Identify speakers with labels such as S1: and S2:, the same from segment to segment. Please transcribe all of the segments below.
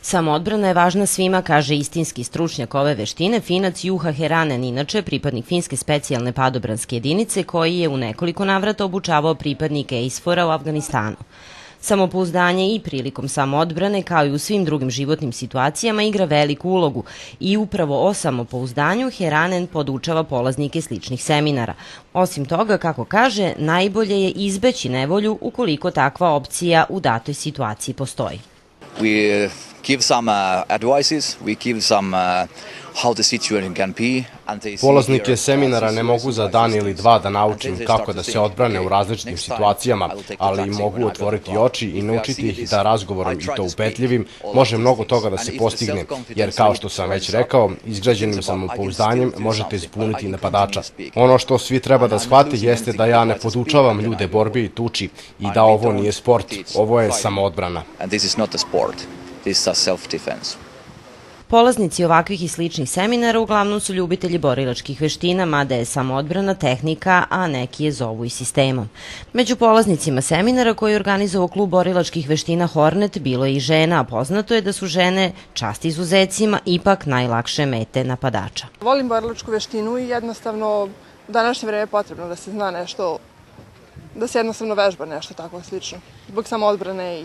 S1: Samoodbrana je važna svima, kaže istinski stručnjak ove veštine, Finac Juha Heranen, inače pripadnik finske specijalne padobranske jedinice koji je u nekoliko navrata obučavao pripadnike ISFOR-a u Afganistanu. Samopouzdanje i prilikom samoodbrane, kao i u svim drugim životnim situacijama, igra veliku ulogu i upravo o samopouzdanju Heranen podučava polaznike sličnih seminara. Osim toga, kako kaže, najbolje je izbeći nevolju ukoliko takva opcija u datoj situaciji postoji.
S2: We give some advices, we give some how the situation can be.
S3: Polaznike seminara ne mogu za dan ili dva da naučim kako da se odbrane u različitim situacijama, ali mogu otvoriti oči i naučiti ih da razgovorom i to upetljivim može mnogo toga da se postigne, jer kao što sam već rekao, izgrađenim samopouzdanjem možete ispuniti napadača. Ono što svi treba da shvate jeste da ja ne podučavam ljude borbi i tuči i da ovo nije sport, ovo je samoodbrana.
S1: Polaznici ovakvih i sličnih seminara uglavnom su ljubitelji borilačkih veština, mada je samoodbrana tehnika, a neki je zovu i sistemom. Među polaznicima seminara koji je organizovao klub borilačkih veština Hornet bilo je i žena, a poznato je da su žene, čast izuzecima, ipak najlakše mete napadača.
S4: Volim borilačku veštinu i jednostavno u današnje vreme je potrebno da se zna nešto, da se jednostavno vežba nešto tako slično, zbog samoodbrane i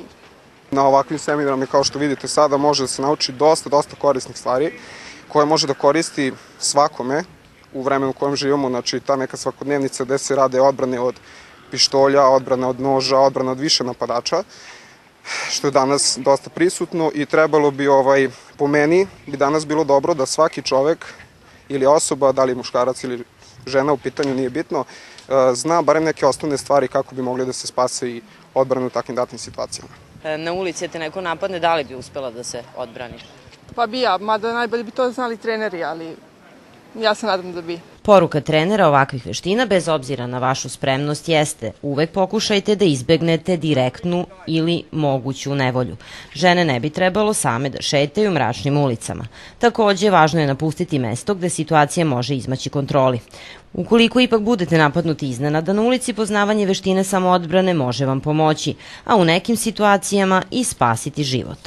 S5: na ovakvim seminarama, kao što vidite sada, može da se nauči dosta korisnih stvari koje može da koristi svakome u vremenu u kojem živimo, znači ta neka svakodnevnica gde se rade odbrane od pištolja, odbrane od noža, odbrane od više napadača, što je danas dosta prisutno i trebalo bi, po meni, bi danas bilo dobro da svaki čovek ili osoba, da li muškarac ili žena, u pitanju nije bitno, zna barem neke osnovne stvari kako bi mogli da se spase i odbrane u takvim datim situacijama.
S1: Na ulici te neko napadne, da li bi uspela da se odbraniš?
S4: Pa bi ja, mada najbolje bi to znali treneri, ali ja se nadam da bi.
S1: Poruka trenera ovakvih veština, bez obzira na vašu spremnost, jeste uvek pokušajte da izbegnete direktnu ili moguću nevolju. Žene ne bi trebalo same da šetaju mračnim ulicama. Takođe, važno je napustiti mesto gde situacija može izmaći kontroli. Ukoliko ipak budete napadnuti iznenada na ulici, poznavanje veštine samoodbrane može vam pomoći, a u nekim situacijama i spasiti život.